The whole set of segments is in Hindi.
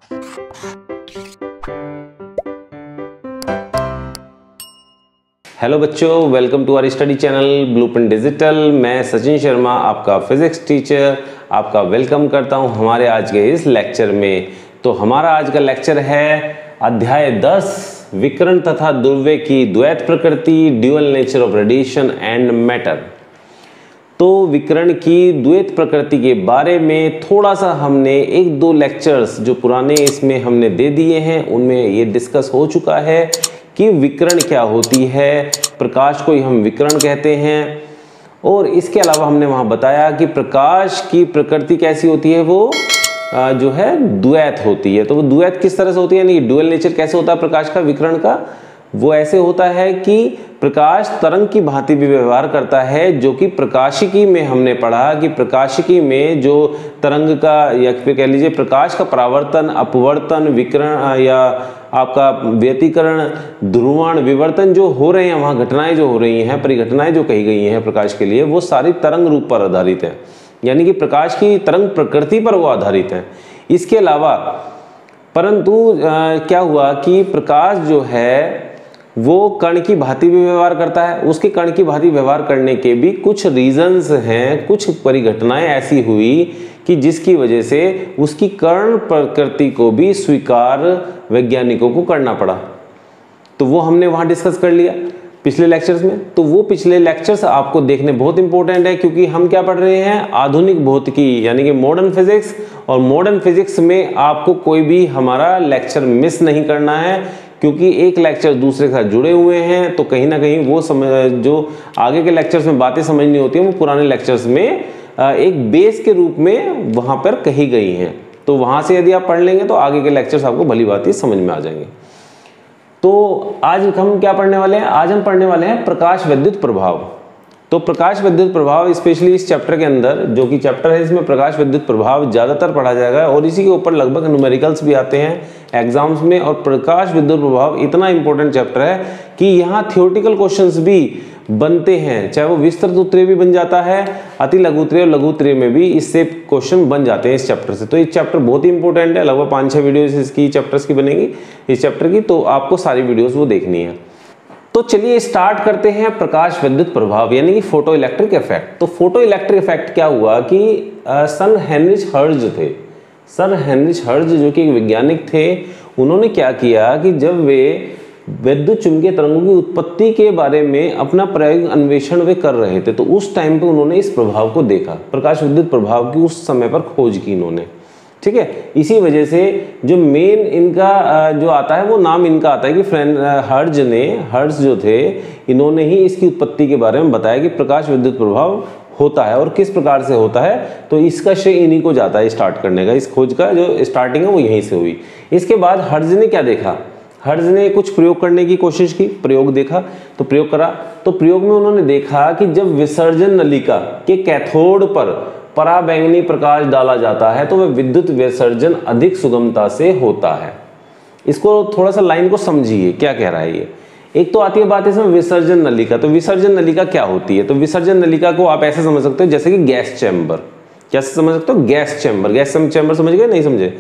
हेलो बच्चों, welcome to our study channel Blueprint Digital. मैं सचिन शर्मा, आपका फिजिक्स टीचर, आपका वेलकम करता हूं हमारे आज के इस लेक्चर में। तो हमारा आज का लेक्चर है अध्याय 10 विकिरण तथा द्रव्य की द्वैत प्रकृति, dual nature of radiation and matter. तो विकिरण की द्वैत प्रकृति के बारे में थोड़ा सा हमने एक दो लेक्चर्स जो पुराने इसमें हमने दे दिए हैं उनमें ये डिस्कस हो चुका है कि विकिरण क्या होती है, प्रकाश को ही हम विकिरण कहते हैं। और इसके अलावा हमने वहाँ बताया कि प्रकाश की प्रकृति कैसी होती है, वो जो है द्वैत होती है। तो वो द्वैत किस तरह से होती है, यानी ड्यूअल नेचर कैसे होता है प्रकाश का, विकिरण का, वो ऐसे होता है कि प्रकाश तरंग की भांति भी व्यवहार करता है, जो कि प्रकाशिकी में हमने पढ़ा कि प्रकाशिकी में जो तरंग का या फिर कह लीजिए प्रकाश का परावर्तन, अपवर्तन, विकिरण या आपका व्यतिकरण, ध्रुवण, विवर्तन जो हो रहे हैं, वहाँ घटनाएं जो हो रही हैं, परिघटनाएं जो कही गई हैं प्रकाश के लिए, वो सारी तरंग रूप पर आधारित है, यानी कि प्रकाश की तरंग प्रकृति पर वो आधारित है। इसके अलावा परंतु क्या हुआ कि प्रकाश जो है वो कण की भांति भी व्यवहार करता है। उसके कण की भांति व्यवहार करने के भी कुछ रीजंस हैं, कुछ परिघटनाएं ऐसी हुई कि जिसकी वजह से उसकी कण प्रकृति को भी स्वीकार वैज्ञानिकों को करना पड़ा। तो वो हमने वहां डिस्कस कर लिया पिछले लेक्चर्स में। तो वो पिछले लेक्चर्स आपको देखने बहुत इंपॉर्टेंट है, क्योंकि हम क्या पढ़ रहे हैं, आधुनिक भौतिकी यानी कि मॉडर्न फिजिक्स। और मॉडर्न फिजिक्स में आपको कोई भी हमारा लेक्चर मिस नहीं करना है, क्योंकि एक लेक्चर दूसरे के साथ जुड़े हुए हैं। तो कहीं ना कहीं वो जो आगे के लेक्चर्स में बातें समझनी होती है वो पुराने लेक्चर्स में एक बेस के रूप में वहां पर कही गई हैं। तो वहां से यदि आप पढ़ लेंगे तो आगे के लेक्चर्स आपको भली बात ही समझ में आ जाएंगे। तो आज हम क्या पढ़ने वाले हैं, आज हम पढ़ने वाले हैं प्रकाश विद्युत प्रभाव। तो प्रकाश विद्युत प्रभाव स्पेशली इस चैप्टर के अंदर, जो कि चैप्टर है इसमें प्रकाश विद्युत प्रभाव ज़्यादातर पढ़ा जाएगा और इसी के ऊपर लगभग न्यूमेरिकल्स भी आते हैं एग्जाम्स में। और प्रकाश विद्युत प्रभाव इतना इंपॉर्टेंट चैप्टर है कि यहाँ थियोरेटिकल क्वेश्चंस भी बनते हैं, चाहे वो विस्तृत उत्तरीय भी बन जाता है, अति लघु उत्तरीय और लघु उत्तरीय में भी इससे क्वेश्चन बन जाते हैं इस चैप्टर से। तो ये चैप्टर बहुत ही इंपॉर्टेंट है, लगभग 5-6 वीडियोस इसकी चैप्टर्स की बनेगी इस चैप्टर की, तो आपको सारी वीडियोस वो देखनी है। तो चलिए स्टार्ट करते हैं प्रकाश विद्युत प्रभाव यानी कि फोटो इलेक्ट्रिक इफेक्ट। तो फोटो इलेक्ट्रिक इफेक्ट क्या हुआ कि सर हेनरिच हर्ट्ज थे, सर हेनरिच हर्ट्ज जो कि एक वैज्ञानिक थे, उन्होंने क्या किया कि जब वे विद्युत चुंबकीय तरंगों की उत्पत्ति के बारे में अपना प्रायोगिक अन्वेषण वे कर रहे थे, तो उस टाइम पे उन्होंने इस प्रभाव को देखा, प्रकाश विद्युत प्रभाव की उस समय पर खोज की इन्होंने। ठीक है, इसी वजह से जो मेन इनका जो आता है वो नाम इनका आता है कि हर्ट्ज जो थे, इन्होंने ही इसकी उत्पत्ति के बारे में बताया कि प्रकाश विद्युत प्रभाव होता है और किस प्रकार से होता है। तो इसका श्रेय इन्हीं को जाता है स्टार्ट करने का, इस खोज का जो स्टार्टिंग है वो यहीं से हुई। इसके बाद हर्ट्ज ने क्या देखा, हर्ट्ज ने कुछ प्रयोग करने की कोशिश की, प्रयोग देखा, तो प्रयोग करा। तो प्रयोग में उन्होंने देखा कि जब विसर्जन नलिका के कैथोड पर पराबैंगनी प्रकाश डाला जाता है तो वह विद्युत विसर्जन अधिक सुगमता से होता है। इसको थोड़ा सा लाइन को समझिए क्या कह रहा है ये। एक तो आती है बात इसमें विसर्जन नलिका। तो विसर्जन नलिका क्या होती है, तो विसर्जन नलिका को आप ऐसे समझ सकते हो जैसे कि गैस चैम्बर। कैसे समझ सकते हो, गैस चैम्बर, गैस चैम्बर समझ गए, नहीं समझे?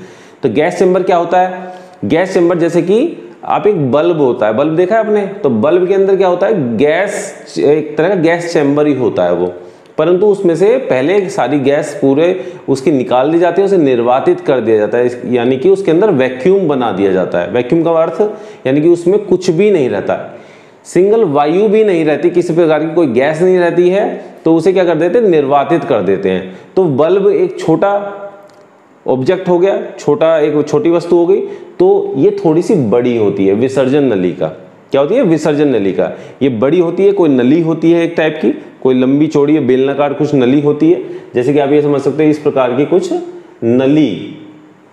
तो गैस चैम्बर क्या होता है, गैस चैम्बर जैसे कि आप एक बल्ब होता है, बल्ब देखा है आपने, तो बल्ब के अंदर क्या होता है, गैस, एक तरह का गैस चैम्बर ही होता है वो, परंतु उसमें से पहले सारी गैस पूरे उसकी निकाल दी जाती है, उसे निर्वातित कर दिया जाता है, यानी कि उसके अंदर वैक्यूम बना दिया जाता है। वैक्यूम का अर्थ यानी कि उसमें कुछ भी नहीं रहता है, सिंगल वायु भी नहीं रहती, किसी प्रकार की कोई गैस नहीं रहती है, तो उसे क्या कर देते हैं, निर्वातित कर देते हैं। तो बल्ब एक छोटा ऑब्जेक्ट हो गया, एक छोटी वस्तु हो गई। तो ये थोड़ी सी बड़ी होती है विसर्जन नलिका। क्या होती है, विसर्जन नलिका, ये बड़ी होती है, कोई नली होती है एक टाइप की, कोई लंबी चौड़ी बेलनाकार कुछ नली होती है, जैसे कि आप ये समझ सकते हैं इस प्रकार की कुछ नली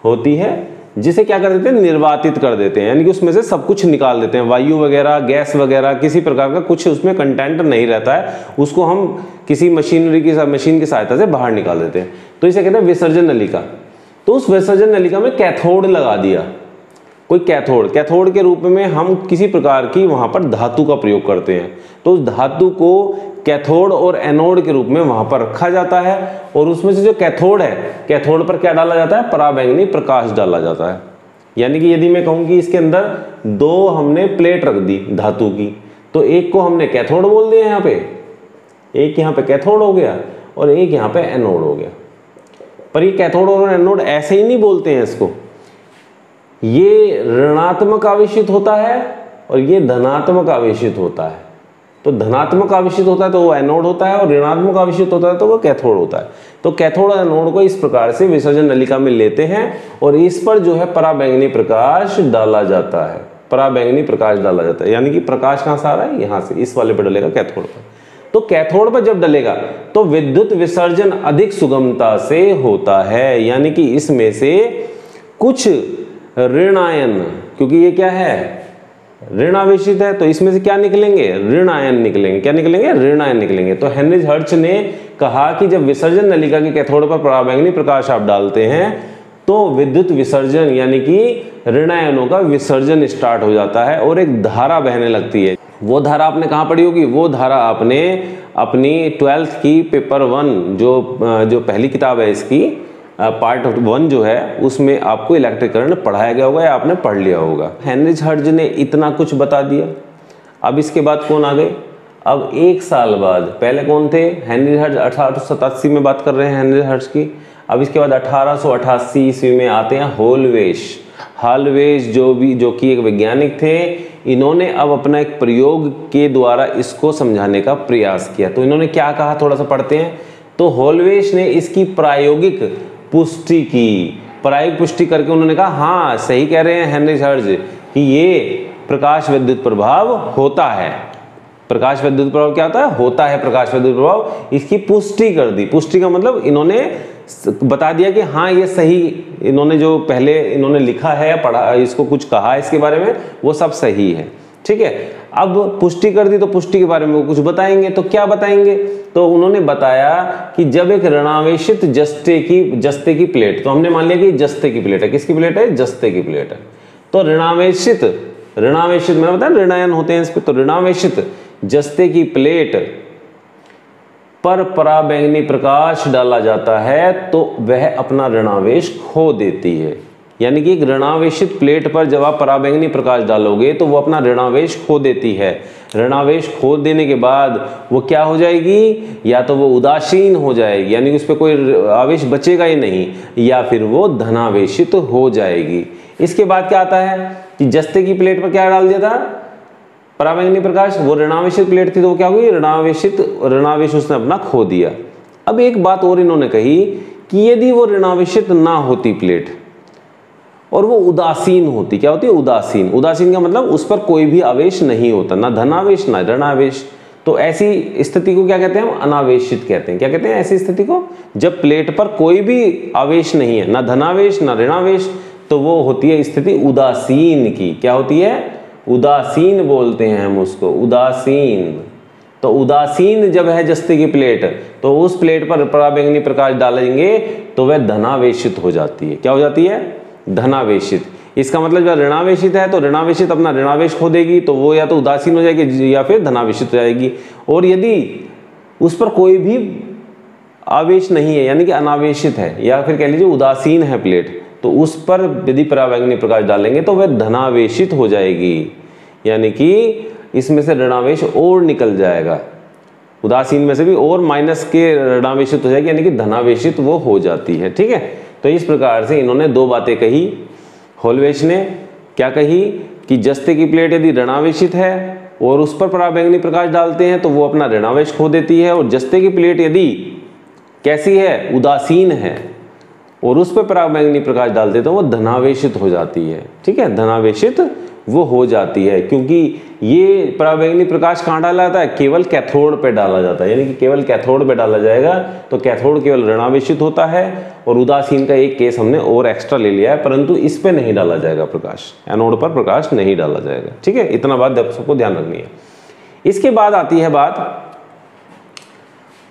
होती है, जिसे क्या कर देते हैं, निर्वातित कर देते हैं, यानी कि उसमें से सब कुछ निकाल देते हैं, वायु वगैरह, गैस वगैरह, किसी प्रकार का कुछ उसमें कंटेंट नहीं रहता है, उसको हम किसी मशीन की सहायता से बाहर निकाल देते हैं। तो इसे कहते हैं विसर्जन नलिका। तो उस विसर्जन नलिका में कैथोड लगा दिया, कोई कैथोड के रूप में हम किसी प्रकार की वहां पर धातु का प्रयोग करते हैं। तो उस धातु को कैथोड और एनोड के रूप में वहां पर रखा जाता है, और उसमें से जो कैथोड है, कैथोड पर क्या डाला जाता है, पराबैंगनी प्रकाश डाला जाता है। यानी कि यदि मैं कहूँ कि इसके अंदर 2 हमने प्लेट रख दी धातु की, तो एक को हमने कैथोड बोल दिया, यहाँ पे एक यहाँ पे कैथोड हो गया और एक यहाँ पे एनोड हो गया। पर ये कैथोड और एनोड ऐसे ही नहीं बोलते हैं इसको, ये ऋणात्मक आवेशित होता है और ये धनात्मक आवेशित होता है। तो धनात्मक आवेशित होता है तो वो एनोड होता है, और ऋणात्मक आवेशित होता है तो वो कैथोड होता है। तो कैथोड और एनोड को इस प्रकार से विसर्जन नलिका में लेते हैं और इस पर जो है पराबैंगनी प्रकाश डाला जाता है, पराबैंगनी प्रकाश डाला जाता है। यानी कि प्रकाश कहाँ से आ रहा है, यहाँ से, इस वाले पर डलेगा कैथोड पर। तो कैथोड पर जब डलेगा तो विद्युत विसर्जन अधिक सुगमता से होता है, यानी कि इसमें से कुछ ऋणायन, क्योंकि ये क्या है, ऋण आवेशित है, तो इसमें से क्या निकलेंगे, ऋण आयन निकलेंगे। क्या निकलेंगे, ऋण आयन निकलेंगे। तो हेनरिच हर्ट्ज ने कहा कि जब विसर्जन नलिका के कैथोड पर पराबैंगनी प्रकाश आप डालते हैं तो विद्युत विसर्जन यानी कि ऋण आयनों का विसर्जन स्टार्ट हो जाता है और एक धारा बहने लगती है। वो धारा आपने कहाँ पढ़ी होगी, वो धारा आपने अपनी 12th की पेपर 1 जो पहली किताब है इसकी पार्ट 1 जो है उसमें आपको इलेक्ट्रिक करंट पढ़ाया गया होगा या आपने पढ़ लिया होगा। हेनरिच हर्ट्ज ने इतना कुछ बता दिया। अब इसके बाद कौन आ गए, अब 1 साल बाद, पहले कौन थे, हेनरिच हर्ट्ज 1887 में बात कर रहे हैं हेनरिच हर्ट्ज की। अब इसके बाद 1888 ईस्वी में आते हैं हॉलवेज जो कि एक वैज्ञानिक थे। इन्होंने अब अपना एक प्रयोग के द्वारा इसको समझाने का प्रयास किया। तो इन्होंने क्या कहा, थोड़ा सा पढ़ते हैं। तो हॉलवेज ने इसकी प्रायोगिक पुष्टि की, प्रायोगिक पुष्टि करके उन्होंने कहा हाँ सही कह रहे हैं हेनरिच हर्ट्ज कि ये प्रकाश विद्युत प्रभाव होता है। प्रकाश विद्युत प्रभाव क्या होता है प्रकाश विद्युत प्रभाव, इसकी पुष्टि कर दी। पुष्टि का मतलब इन्होंने बता दिया कि हाँ ये सही, इन्होंने जो पहले इन्होंने लिखा है या पढ़ा, इसको कुछ कहा इसके बारे में, वो सब सही है। ठीक है, अब पुष्टि कर दी तो पुष्टि के बारे में वो कुछ बताएंगे। तो क्या बताएंगे, तो उन्होंने बताया कि जब एक ऋणावेशित जस्ते की प्लेट, तो हमने मान लिया कि जस्ते की प्लेट है, किसकी प्लेट है, जस्ते की प्लेट है। तो ऋणावेशित मैंने बताया ऋणायन होते हैं इस पे, तो ऋणावेशित जस्ते की प्लेट पर पराबैंगनी प्रकाश डाला जाता है तो वह अपना ऋणावेश खो देती है। यानी कि एक ऋणावेशित प्लेट पर जब आप पराबैंगनी प्रकाश डालोगे तो वो अपना ऋणावेश खो देती है। ऋणावेश खो देने के बाद वो क्या हो जाएगी, या तो वो उदासीन हो जाएगी यानी कि उस पर कोई आवेश बचेगा ही नहीं, या फिर वो धनावेशित हो जाएगी। इसके बाद क्या आता है कि जस्ते की प्लेट पर क्या डाल दिया था, पराबैंगनी प्रकाश, वो ऋणावेशित प्लेट थी तो वो क्या हुई, ऋणावेश उसने अपना खो दिया। अब एक बात और इन्होंने कही कि यदि वो ऋणावेशित ना होती प्लेट और वो उदासीन होती, क्या होती है, उदासीन का मतलब उस पर कोई भी आवेश नहीं होता, ना धनावेश ना ऋणावेश, तो ऐसी स्थिति को क्या कहते हैं, हम अनावेशित कहते हैं। क्या कहते हैं ऐसी स्थिति को, जब प्लेट पर कोई भी आवेश नहीं है, ना धनावेश ना ऋणावेश, तो वो होती है स्थिति उदासीन की। क्या होती है, उदासीन बोलते हैं हम उसको, उदासीन। तो उदासीन जब है जस्ते की प्लेट तो उस प्लेट पर पराबैंगनी प्रकाश डालेंगे तो वह धनावेशित हो जाती है। क्या हो जाती है, धनावेशित। इसका मतलब जब ऋणावेशित है तो ऋणावेशित अपना ऋणावेश खो देगी, तो वो या तो उदासीन हो जाएगी या फिर धनावेशित हो जाएगी। और यदि उस पर कोई भी आवेश नहीं है यानी कि अनावेशित है या फिर कह लीजिए उदासीन है प्लेट, तो उस पर यदि पराबैंगनी प्रकाश डालेंगे तो वह धनावेशित हो जाएगी, यानी कि इसमें से ऋणावेश और निकल जाएगा, उदासीन में से भी और माइनस के ऋणावेशित हो जाएगी, यानी कि धनावेशित वो हो जाती है। ठीक है, तो इस प्रकार से इन्होंने 2 बातें कही। हॉलवेज ने क्या कही कि जस्ते की प्लेट यदि ऋणावेशित है और उस पर पराबैंगनी प्रकाश डालते हैं तो वो अपना ऋणावेश खो देती है, और जस्ते की प्लेट यदि कैसी है, उदासीन है और उस पर पराबैंगनी प्रकाश डालते तो वो धनावेशित हो जाती है। ठीक है, धनावेशित वो हो जाती है, क्योंकि ये पराबैंगनी प्रकाश कहाँ डाला जाता है, केवल कैथोड पे डाला जाता है, यानी कि केवल कैथोड पे डाला जाएगा। तो कैथोड केवल ऋणावेशित होता है, और उदासीन का एक केस हमने और एक्स्ट्रा ले लिया है, परंतु इस पे नहीं डाला जाएगा प्रकाश, एनोड पर प्रकाश नहीं डाला जाएगा। ठीक है, इतना बात सबको ध्यान रखनी है। इसके बाद आती है बात,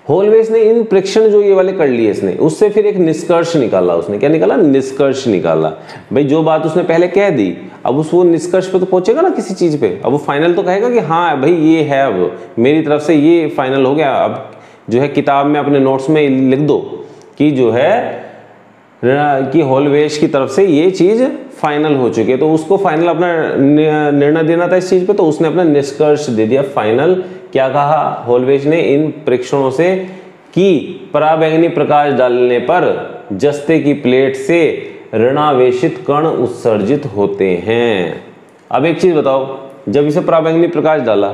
हॉलवेज ने इन प्रेक्षण जो ये वाले कर लिए इसने, उससे फिर एक निष्कर्ष निकाला। उसने क्या निकाला, निष्कर्ष निकाला। भाई जो बात उसने पहले कह दी, अब उस वो निष्कर्ष पे तो पहुंचेगा ना किसी चीज पे, अब वो फाइनल तो कहेगा कि हाँ भाई ये है, अब मेरी तरफ से ये फाइनल हो गया। अब जो है किताब में अपने नोट्स में लिख दो कि जो है कि होलवेश की तरफ से ये चीज फाइनल हो चुकी है, तो उसको फाइनल अपना निर्णय देना था इस चीज पे, तो उसने अपना निष्कर्ष दे दिया फाइनल। क्या कहा होलवेश ने इन परीक्षणों से कि पराबैंगनी प्रकाश डालने पर जस्ते की प्लेट से ऋणावेशित कण उत्सर्जित होते हैं। अब एक चीज बताओ, जब इसे पराबैंगनी प्रकाश डाला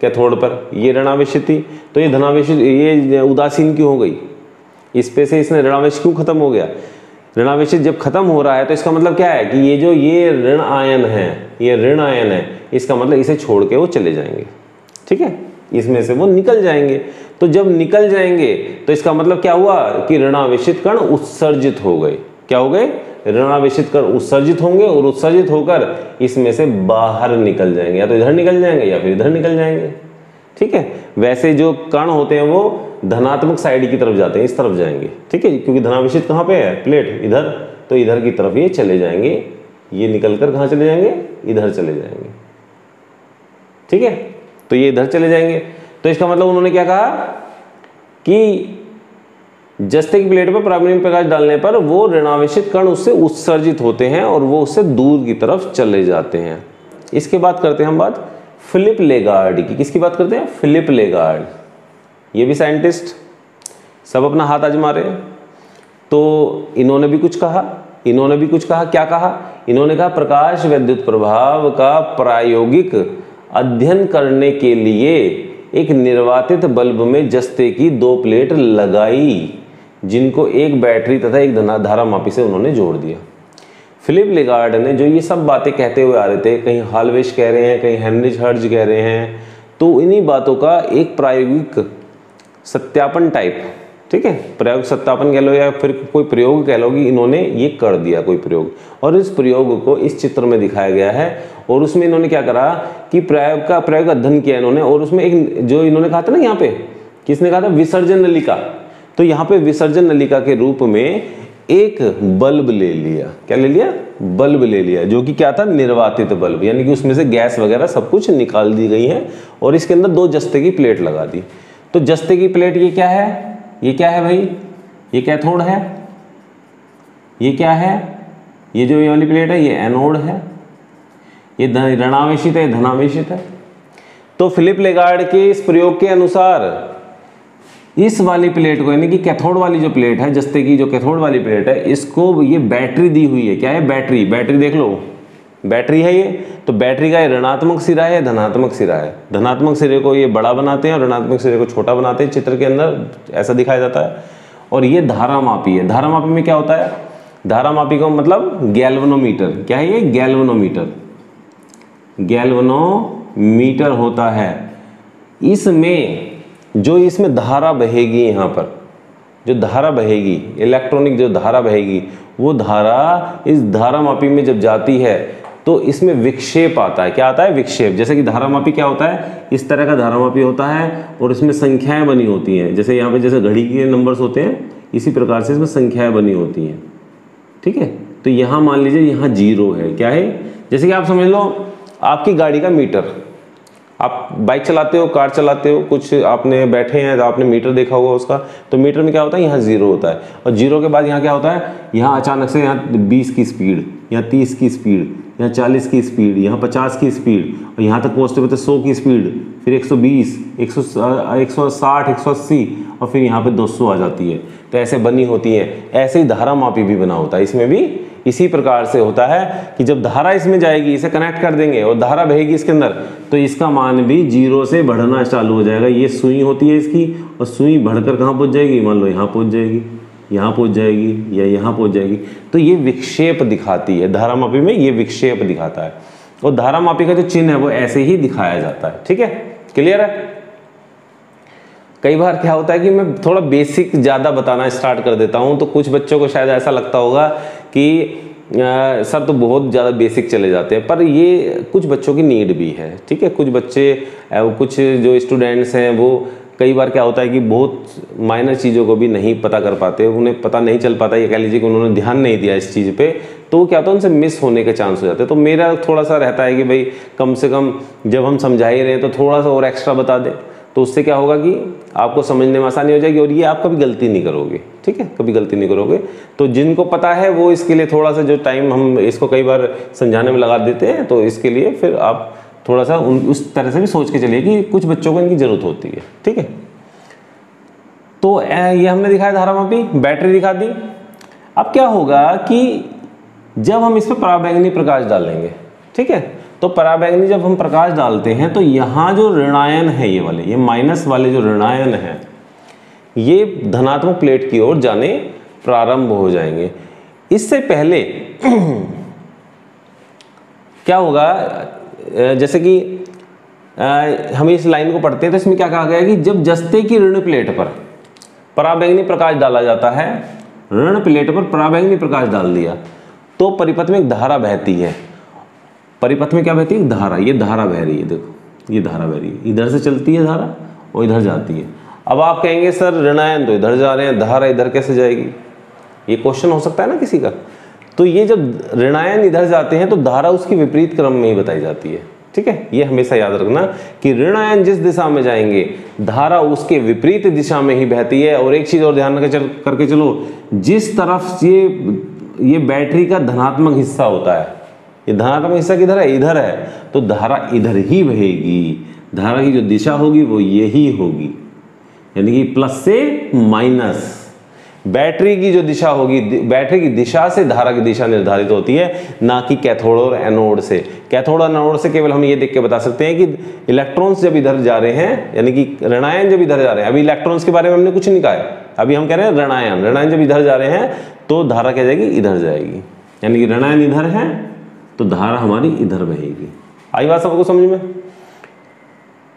कैथोड पर, ये ऋणावेशित थी, तो ये धनावेशित, ये उदासीन क्यों हो गई? इस पे से इसने ऋणावेश क्यों खत्म हो गया? ऋणावेशित जब खत्म हो रहा है तो इसका मतलब क्या है कि ये जो ये ऋण आयन है, ये ऋण आयन है, इसका मतलब इसे छोड़ के वो चले जाएंगे, ठीक है, इसमें से वो निकल जाएंगे। तो जब निकल जाएंगे तो इसका मतलब क्या हुआ कि ऋणावेशित कण उत्सर्जित हो गए। क्या हो गए? ऋणावेशित कण उत्सर्जित होंगे और उत्सर्जित होकर इसमें से बाहर निकल जाएंगे, या तो इधर निकल जाएंगे या फिर इधर निकल जाएंगे, ठीक है। वैसे जो कण होते हैं वो धनात्मक साइड की तरफ जाते हैं, इस तरफ जाएंगे, ठीक है, क्योंकि धनावेशित कहाँ पे है? प्लेट इधर, तो इधर की तरफ ये चले जाएंगे, ये निकलकर कहाँ चले जाएंगे? इधर चले जाएंगे, ठीक है, तो ये इधर चले जाएंगे। तो इसका मतलब उन्होंने क्या कहा कि जस्ते की प्लेट पर पराबैंगनी प्रकाश डालने पर वो ऋणावेशित कण उससे उत्सर्जित होते हैं और वो उससे दूर की तरफ चले जाते हैं। इसके बाद करते हैं हम बात फिलिप लेगार्ड की। किसकी बात करते हैं? Philip Legard. ये भी साइंटिस्ट, सब अपना हाथ आजमा रहे हैं। तो इन्होंने भी कुछ कहा, क्या कहा? इन्होंने कहा प्रकाश विद्युत प्रभाव का प्रायोगिक अध्ययन करने के लिए एक निर्वातित बल्ब में जस्ते की 2 प्लेट लगाई, जिनको एक बैटरी तथा एक धारामापी से उन्होंने जोड़ दिया। फिलिप लेगार्ड ने जो ये सब बातें कहते हुए आ रहे थे, कहीं हाल्वेश कह रहे हैं, कहीं हेनरिच हर्ट्ज कह रहे हैं, तो इन्हीं बातों का एक प्रायोगिक सत्यापन टाइप, ठीक है, प्रायोगिक सत्यापन कह लो या फिर कोई प्रयोग कह लो, कि इन्होंने ये कर दिया कोई प्रयोग, और इस प्रयोग को इस चित्र में दिखाया गया है। और उसमें इन्होंने क्या करा कि प्रायोग अध्ययन किया इन्होंने, और उसमें एक जो इन्होंने कहा था ना, यहाँ पे किसने कहा था? विसर्जन नलिका। तो यहाँ पे विसर्जन नलिका के रूप में एक बल्ब ले लिया। क्या ले लिया? बल्ब ले लिया, जो कि क्या था? निर्वातित बल्ब, यानी कि उसमें से गैस वगैरह सब कुछ निकाल दी गई है, और इसके अंदर 2 जस्ते की प्लेट लगा दी। तो जस्ते की प्लेट ये क्या है? ये क्या है भाई? ये कैथोड है। ये क्या है? ये जो ये वाली प्लेट है ये एनोड है। ये ऋणावेशित है, धनावेशित है। तो फिलिप लेगार्ड के इस प्रयोग के अनुसार इस वाली प्लेट को, यानी कि कैथोड वाली जो प्लेट है, जस्ते की जो कैथोड वाली प्लेट है, इसको ये बैटरी दी हुई है। क्या है? बैटरी। बैटरी देख लो, बैटरी है ये। तो बैटरी का ये ऋणात्मक सिरा है, धनात्मक सिरा है। धनात्मक सिरे को ये बड़ा बनाते हैं और ऋणात्मक सिरे को छोटा बनाते हैं। चित्र के अंदर ऐसा दिखाया जाता है। और ये धारामापी है। धारामापी में क्या होता है? धारामापी का मतलब गैल्वेनोमीटर। क्या है ये? गैल्वेनोमीटर। गैल्वेनोमीटर होता है। इसमें जो इसमें धारा बहेगी, यहाँ पर जो धारा बहेगी, इलेक्ट्रॉनिक जो धारा बहेगी, वो धारा इस धारामापी में जब जाती है तो इसमें विक्षेप आता है। क्या आता है? विक्षेप। जैसे कि धारामापी क्या होता है? इस तरह का धारामापी होता है और इसमें संख्याएं बनी होती हैं। जैसे यहाँ पे जैसे घड़ी के नंबर्स होते हैं, इसी प्रकार से इसमें संख्याएं बनी होती हैं, ठीक है। तो यहाँ मान लीजिए यहाँ 0 है। क्या है? जैसे कि आप समझ लो आपकी गाड़ी का मीटर, आप बाइक चलाते हो, कार चलाते हो, कुछ आपने बैठे हैं तो आपने मीटर देखा होगा उसका, तो मीटर में क्या होता है? यहाँ 0 होता है, और 0 के बाद यहाँ क्या होता है? यहाँ अचानक से यहाँ 20 की स्पीड, यहाँ 30 की स्पीड, यहाँ 40 की स्पीड, यहाँ 50 की स्पीड, और यहाँ तक पहुँचते हुए 100 की स्पीड, फिर 120, 160, 180, और फिर यहाँ पे 200 आ जाती है। तो ऐसे बनी होती है। ऐसे ही धारामापी भी बना होता है। इसमें भी इसी प्रकार से होता है कि जब धारा इसमें जाएगी, इसे कनेक्ट कर देंगे और धारा बहेगी इसके अंदर, तो इसका मान भी 0 से बढ़ना चालू हो जाएगा। ये सुई होती है इसकी, और सुई बढ़कर कहाँ पहुँच जाएगी? मान लो यहाँ पहुँच जाएगी, यहाँ पहुँच जाएगी, या यहाँ पहुँच जाएगी। तो ये विक्षेप दिखाती है। धारामापी में ये विक्षेप दिखाता है, और धारामापी का जो चिन्ह है वो ऐसे ही दिखाया जाता है, ठीक है। क्लियर है? कई बार क्या होता है कि मैं थोड़ा बेसिक ज़्यादा बताना स्टार्ट कर देता हूँ, तो कुछ बच्चों को शायद ऐसा लगता होगा कि सर तो बहुत ज़्यादा बेसिक चले जाते हैं, पर ये कुछ बच्चों की नीड भी है, ठीक है। कुछ बच्चे, कुछ जो स्टूडेंट्स हैं, वो कई बार क्या होता है कि बहुत माइनर चीज़ों को भी नहीं पता कर पाते, उन्हें पता नहीं चल पाता, ये कह लीजिए कि उन्होंने ध्यान नहीं दिया इस चीज़ पे, तो क्या होता है उनसे मिस होने के चांस हो जाते हैं। तो मेरा थोड़ा सा रहता है कि भाई कम से कम जब हम समझा ही रहे हैं तो थोड़ा सा और एक्स्ट्रा बता दें, तो उससे क्या होगा कि आपको समझने में आसानी हो जाएगी और ये आप कभी गलती नहीं करोगे, ठीक है, कभी गलती नहीं करोगे। तो जिनको पता है वो इसके लिए थोड़ा सा जो टाइम हम इसको कई बार समझाने में लगा देते हैं, तो इसके लिए फिर आप थोड़ा सा उस तरह से भी सोच के चलिए कि कुछ बच्चों को इनकी ज़रूरत होती है, ठीक है। तो ये हमने दिखाया धारामापी, बैटरी दिखा दी। अब क्या होगा कि जब हम इस पर पराबैंगनी प्रकाश डालेंगे, ठीक है, तो पराबैंगनी जब हम प्रकाश डालते हैं तो यहाँ जो ऋणायन है ये वाले, ये माइनस वाले जो ऋणायन है, ये धनात्मक प्लेट की ओर जाने प्रारंभ हो जाएंगे। इससे पहले क्या होगा, जैसे कि हम इस लाइन को पढ़ते हैं तो इसमें क्या कहा गया है कि जब जस्ते की ऋण प्लेट पर पराबैंगनी प्रकाश डाला जाता है, ऋण प्लेट पर पराबैंगनी प्रकाश डाल दिया तो परिपथ में एक धारा बहती है। परिपथ में क्या बहती है? धारा। ये धारा बह रही है, देखो ये धारा बह रही है, इधर से चलती है धारा और इधर जाती है। अब आप कहेंगे सर ऋणायन तो इधर जा रहे हैं, धारा इधर कैसे जाएगी? ये क्वेश्चन हो सकता है ना किसी का। तो ये जब ऋणायन इधर जाते हैं तो धारा उसकी विपरीत क्रम में ही बताई जाती है, ठीक है। ये हमेशा याद रखना कि ऋणायन जिस दिशा में जाएंगे धारा उसके विपरीत दिशा में ही बहती है। और एक चीज और ध्यान करके चलो, जिस तरफ ये बैटरी का धनात्मक हिस्सा होता है, ये धनात्मक हिस्सा किधर है? इधर है, तो धारा इधर ही बहेगी। धारा की जो दिशा होगी वो यही होगी, यानी कि प्लस से माइनस। बैटरी की जो दिशा होगी, बैटरी की दिशा से धारा की दिशा निर्धारित होती है, ना कि कैथोड और एनोड से। कैथोड और एनोड से केवल हम ये देख के बता सकते हैं कि इलेक्ट्रॉन्स जब इधर जा रहे हैं, यानी कि ऋणायन जब इधर जा रहे हैं, अभी इलेक्ट्रॉन्स के बारे में हमने कुछ नहीं कहा है, अभी हम कह रहे हैं ऋणायन जब इधर जा रहे हैं तो धारा क्या जाएगी? इधर जाएगी। यानी कि ऋणायन इधर है तो धारा हमारी इधर बहेगी। आई बात सबको समझ में?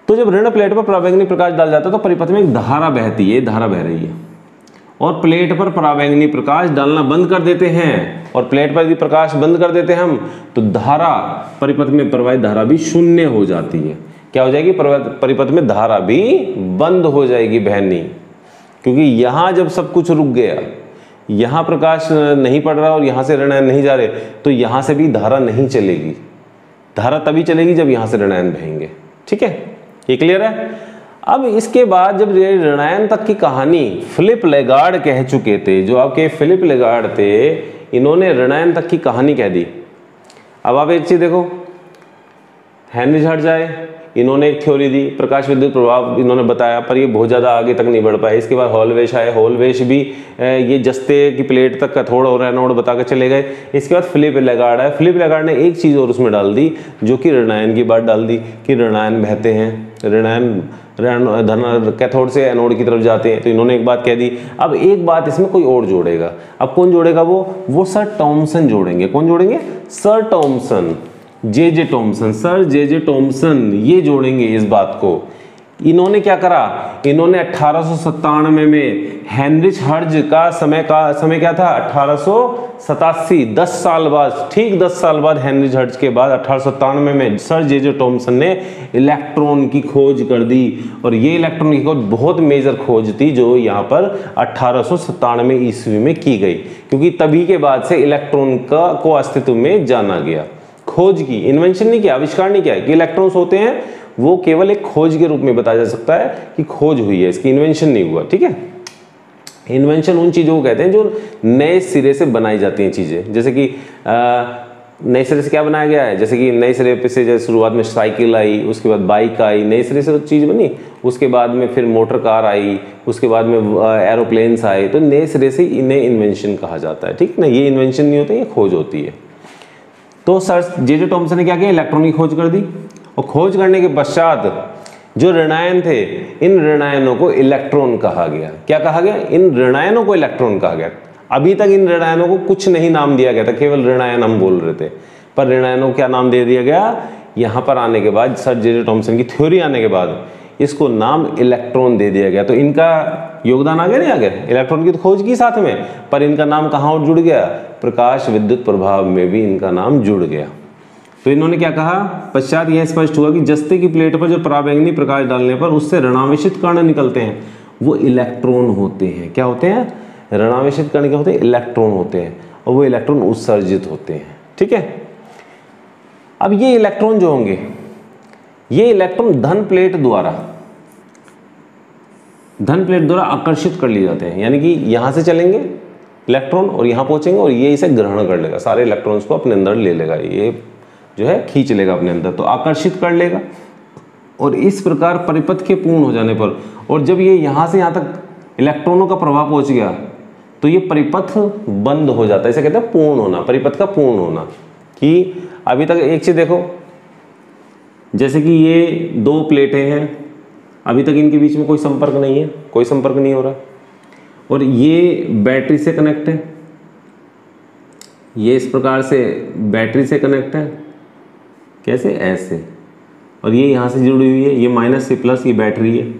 तो जब ऋण प्लेट पर पराबैंगनी प्रकाश डाल जाता है तो परिपथ में एक धारा बहती है, धारा बह रही है, और प्लेट पर पराबैंगनी प्रकाश डालना बंद कर देते हैं। और प्लेट पर यदि प्रकाश बंद कर देते हैं हम, तो धारा, परिपथ में प्रवाहित धारा भी शून्य हो जाती है। क्या हो जाएगी? परिपथ में धारा भी बंद हो जाएगी बहनी, क्योंकि यहां जब सब कुछ रुक गया, यहां प्रकाश नहीं पड़ रहा और यहां से ऋणायन नहीं जा रहे, तो यहां से भी धारा नहीं चलेगी। धारा तभी चलेगी जब यहां से ऋणायन बहेंगे, ठीक है। ये क्लियर है? अब इसके बाद जब ऋणायन तक की कहानी फिलिप लेगार्ड कह चुके थे, जो आपके फिलिप लेगार्ड थे, इन्होंने ऋणायन तक की कहानी कह दी। अब आप एक चीज देखो, हेनरी हर्ट्ज आए, इन्होंने एक थ्योरी दी, प्रकाश विद्युत प्रभाव इन्होंने बताया, पर ये बहुत ज़्यादा आगे तक नहीं बढ़ पाए। इसके बाद हॉलवेश आए, हॉलवेश भी ये जस्ते की प्लेट तक कैथोड और एनोड बता कर चले गए। इसके बाद फिलिप लेगार्ड आए, फिलिप लेगार्ड ने एक चीज़ और उसमें डाल दी, जो कि ऋणायन की बात डाल दी कि ऋणायन बहते हैं, ऋणायन कैथोड से एनोड की तरफ जाते हैं। तो इन्होंने एक बात कह दी। अब एक बात इसमें कोई और जोड़ेगा। अब कौन जोड़ेगा? वो सर टॉमसन जोड़ेंगे। कौन जोड़ेंगे? सर टॉमसन, जे टॉमसन, सर जे टॉमसन ये जोड़ेंगे इस बात को। इन्होंने क्या करा? इन्होंने 1897 में हेनरिच हर्ट्ज का समय क्या था? 1887, 10 साल बाद, ठीक 10 साल बाद हेनरिच हर्ट्ज के बाद 1897 में सर जे टॉमसन ने इलेक्ट्रॉन की खोज कर दी। और ये इलेक्ट्रॉन की खोज बहुत मेजर खोज थी, जो यहाँ पर 1897 ईस्वी में की गई, क्योंकि तभी के बाद से इलेक्ट्रॉन को अस्तित्व में जाना गया। खोज की, इन्वेंशन नहीं किया, आविष्कार नहीं किया कि इलेक्ट्रॉन्स होते हैं, वो केवल एक खोज के रूप में बताया जा सकता है कि खोज हुई है, इसकी इन्वेंशन नहीं हुआ, ठीक है। इन्वेंशन उन चीज़ों को कहते हैं जो नए सिरे से बनाई जाती हैं चीज़ें। जैसे कि नए सिरे से क्या बनाया गया है? जैसे कि नए सिरे पे से जैसे शुरुआत में साइकिल आई, उसके बाद बाइक आई, नए सिरे से तो चीज़ बनी, उसके बाद में फिर मोटर कार आई, उसके बाद में एरोप्लेन्स आए, तो नए सिरे से इन्हें इन्वेंशन कहा जाता है, ठीक है ना। ये इन्वेंशन नहीं होते, ये खोज होती है। तो सर जे टॉमसन ने क्या किया? इलेक्ट्रॉन की खोज कर दी, और खोज करने के पश्चात जो ऋणायन थे, इन ऋणायनों को इलेक्ट्रॉन कहा गया। क्या कहा गया? इन ऋणायनों को इलेक्ट्रॉन कहा गया। अभी तक इन ऋणायनों को कुछ नहीं नाम दिया गया था, केवल ऋणायन हम बोल रहे थे, पर ऋणायनों को क्या नाम दे दिया गया? यहाँ पर आने के बाद, सर जे टॉमसन की थ्योरी आने के बाद, इसको नाम इलेक्ट्रॉन दे दिया गया। तो इनका योगदान आ गया, नहीं आ गया? इलेक्ट्रॉन की तो खोज की साथ में, पर इनका नाम कहाँ और जुड़ गया? प्रकाश विद्युत प्रभाव में भी इनका नाम जुड़ गया। तो इन्होंने क्या कहा? पश्चात यह स्पष्ट हुआ कि जस्ते की प्लेट पर जो पराबैंगनी प्रकाश डालने पर उससे ऋणावेशित कण निकलते हैं, वो इलेक्ट्रॉन होते हैं। क्या होते हैं? ऋणावेशित कण क्या होते हैं? इलेक्ट्रॉन होते हैं, और वो इलेक्ट्रॉन उत्सर्जित होते हैं, ठीक है। अब ये इलेक्ट्रॉन जो होंगे, ये इलेक्ट्रॉन धन प्लेट द्वारा धन प्लेट द्वारा आकर्षित कर लिए जाते हैं, यानी कि यहाँ से चलेंगे इलेक्ट्रॉन और यहाँ पहुँचेंगे और ये इसे ग्रहण कर लेगा, सारे इलेक्ट्रॉन्स को अपने अंदर ले लेगा, ये जो है खींच लेगा अपने अंदर, तो आकर्षित कर लेगा। और इस प्रकार परिपथ के पूर्ण हो जाने पर, और जब ये यहाँ से यहाँ तक इलेक्ट्रॉनों का प्रभाव पहुँच गया तो ये परिपथ बंद हो जाता है, इसे कहते हैं पूर्ण होना, परिपथ का पूर्ण होना। कि अभी तक एक चीज़ देखो, जैसे कि ये दो प्लेटें हैं, अभी तक इनके बीच में कोई संपर्क नहीं है, कोई संपर्क नहीं हो रहा, और ये बैटरी से कनेक्ट है, ये इस प्रकार से बैटरी से कनेक्ट है, कैसे, ऐसे, और ये यहाँ से जुड़ी हुई है, ये माइनस से प्लस, ये बैटरी है।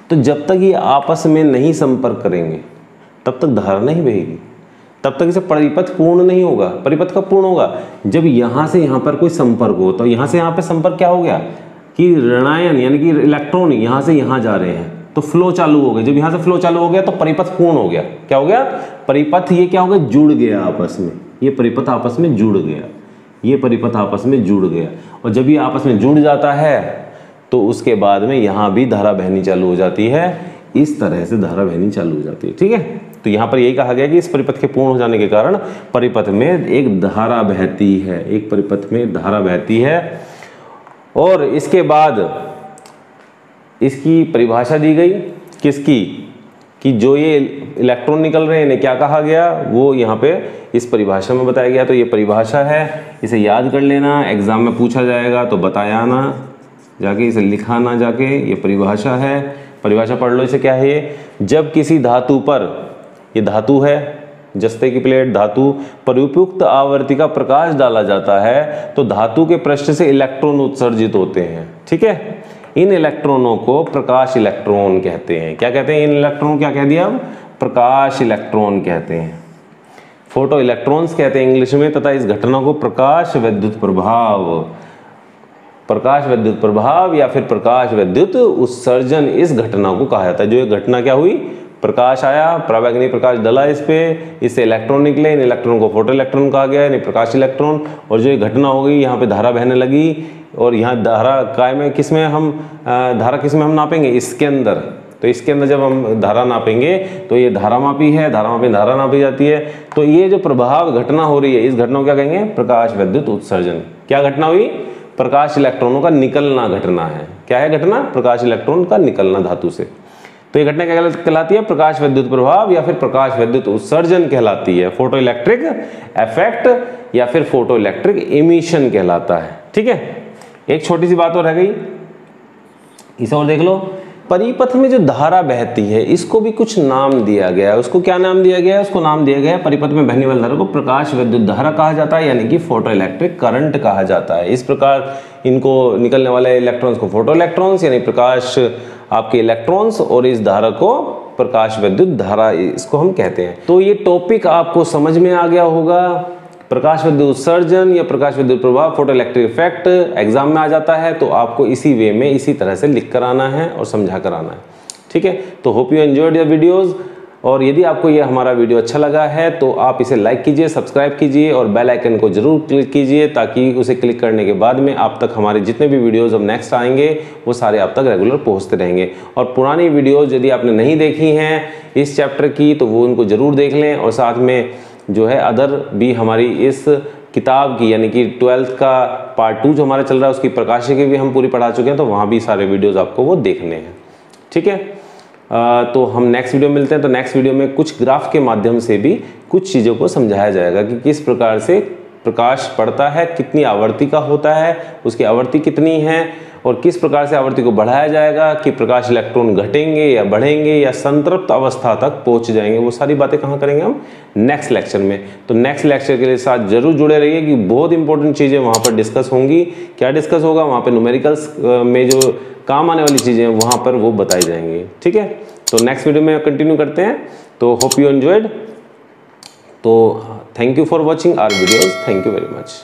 तो जब तक ये आपस में नहीं संपर्क करेंगे तब तक धारा नहीं बहेगी, तब तक इसे परिपथ पूर्ण नहीं होगा। परिपथ कब पूर्ण होगा, जब यहाँ से यहाँ पर कोई संपर्क हो। तो यहाँ से यहाँ पे संपर्क क्या हो गया कि ऋणायन यानी कि इलेक्ट्रॉन यहाँ से यहाँ जा रहे हैं, तो फ्लो चालू हो गया। जब यहाँ से फ्लो चालू हो गया तो परिपथ पूर्ण हो गया। क्या हो गया, परिपथ ये क्या हो गया, जुड़ गया आपस में, ये परिपथ आपस में जुड़ गया, ये परिपथ आपस में जुड़ गया। और जब ये आपस में जुड़ जाता है तो उसके बाद में यहाँ भी धारा बहनी चालू हो जाती है, इस तरह से धारा बहनी चालू हो जाती है। ठीक है, तो यहाँ पर यही कहा गया कि इस परिपथ के पूर्ण हो जाने के कारण परिपथ में एक धारा बहती है, एक परिपथ में धारा बहती है। और इसके बाद इसकी परिभाषा दी गई, किसकी, कि जो ये इलेक्ट्रॉन निकल रहे हैं इन्हें क्या कहा गया, वो यहाँ पे इस परिभाषा में बताया गया। तो ये परिभाषा है, इसे याद कर लेना, एग्जाम में पूछा जाएगा तो बताया ना जाके, इसे लिखा ना जाके, ये परिभाषा है, परिभाषा पढ़ लो। इसे क्या है, ये जब किसी धातु पर, ये धातु है, जस्ते की प्लेट धातु पर उपयुक्त आवर्ती का प्रकाश डाला जाता है तो धातु के पृष्ठ से इलेक्ट्रॉन उत्सर्जित होते हैं। ठीक है, इन इलेक्ट्रॉनों को प्रकाश इलेक्ट्रॉन कहते हैं। क्या कहते हैं इन इलेक्ट्रॉन, क्या कह दिया हम, प्रकाश इलेक्ट्रॉन कहते हैं, फोटो इलेक्ट्रॉन्स कहते हैं इंग्लिश में। तथा इस घटना को प्रकाश विद्युत प्रभाव, प्रकाश विद्युत प्रभाव या फिर प्रकाश विद्युत उत्सर्जन, इस घटना को कहा जाता है। जो ये घटना क्या हुई, प्रकाश आया, पराबैंगनी प्रकाश डला इस पे, इससे इलेक्ट्रॉन निकले, इन इलेक्ट्रॉन को फोटो इलेक्ट्रॉन कहा गया, यानी प्रकाश इलेक्ट्रॉन। और जो ये घटना हो गई, यहाँ पे धारा बहने लगी, और यहाँ धारा काय में, किस में हम धारा किस में हम नापेंगे, इसके अंदर। तो इसके अंदर जब हम धारा नापेंगे तो ये धारा मापी है, धारा मापी धारा नापी जाती है। तो ये जो प्रभाव घटना हो रही है, इस घटना को क्या कहेंगे, प्रकाश विद्युत उत्सर्जन। क्या घटना हुई, प्रकाश इलेक्ट्रॉनों का निकलना घटना है। क्या है घटना, प्रकाश इलेक्ट्रॉन का निकलना धातु से। तो ये घटना क्या कहलाती है, प्रकाश विद्युत प्रभाव या फिर प्रकाश विद्युत उत्सर्जन कहलाती है। फोटो इलेक्ट्रिक इफेक्ट या फिर फोटो इलेक्ट्रिक इमिशन कहलाता है। ठीक है, एक छोटी सी बात और रह गई, इसे और देख लो। परिपथ में जो धारा बहती है इसको भी कुछ नाम दिया गया है। उसको क्या नाम दिया गया है, उसको नाम दिया गया है, परिपथ में बहने वाली धारा को प्रकाश विद्युत धारा कहा जाता है, यानी कि फोटो इलेक्ट्रिक करंट कहा जाता है। इस प्रकार इनको निकलने वाले इलेक्ट्रॉन्स को फोटो इलेक्ट्रॉन्स यानी प्रकाश आपके इलेक्ट्रॉन्स, और इस धारा को प्रकाश विद्युत धारा, इसको हम कहते हैं। तो ये टॉपिक आपको समझ में आ गया होगा। प्रकाश विद्युत उत्सर्जन या प्रकाश विद्युत प्रभाव, फोटो इलेक्ट्रिक इफेक्ट एग्जाम में आ जाता है, तो आपको इसी वे में, इसी तरह से लिख कर आना है और समझा कर आना है। ठीक है, तो hope you enjoyed your videos. और यदि आपको ये हमारा वीडियो अच्छा लगा है तो आप इसे लाइक कीजिए, सब्सक्राइब कीजिए और बेल आइकन को जरूर क्लिक कीजिए, ताकि उसे क्लिक करने के बाद में आप तक हमारे जितने भी वीडियोस अब नेक्स्ट आएंगे वो सारे आप तक रेगुलर पहुंचते रहेंगे। और पुरानी वीडियोस यदि आपने नहीं देखी हैं इस चैप्टर की तो वो उनको ज़रूर देख लें। और साथ में जो है अदर भी हमारी इस किताब की, यानी कि 12th का पार्ट 2 जो हमारा चल रहा है उसकी प्रकाशिका की भी हम पूरी पढ़ा चुके हैं, तो वहाँ भी सारे वीडियोज़ आपको वो देखने हैं। ठीक है, तो हम नेक्स्ट वीडियो में मिलते हैं। तो नेक्स्ट वीडियो में कुछ ग्राफ के माध्यम से भी कुछ चीज़ों को समझाया जाएगा कि किस प्रकार से प्रकाश पड़ता है, कितनी आवर्ती का होता है, उसकी आवर्ती कितनी है, और किस प्रकार से आवर्ती को बढ़ाया जाएगा कि प्रकाश इलेक्ट्रॉन घटेंगे या बढ़ेंगे या संतृप्त अवस्था तक पहुंच जाएंगे। वो सारी बातें कहाँ करेंगे हम, नेक्स्ट लेक्चर में। तो नेक्स्ट लेक्चर के लिए साथ जरूर जुड़े रहिए कि बहुत इंपॉर्टेंट चीज़ें वहाँ पर डिस्कस होंगी। क्या डिस्कस होगा, वहाँ पर न्यूमेरिकल्स में जो काम आने वाली चीज़ें वहाँ पर वो बताई जाएंगी। ठीक है, तो नेक्स्ट वीडियो में कंटिन्यू करते हैं। तो होप यू एंजॉयड। तो thank you for watching our videos, thank you very much.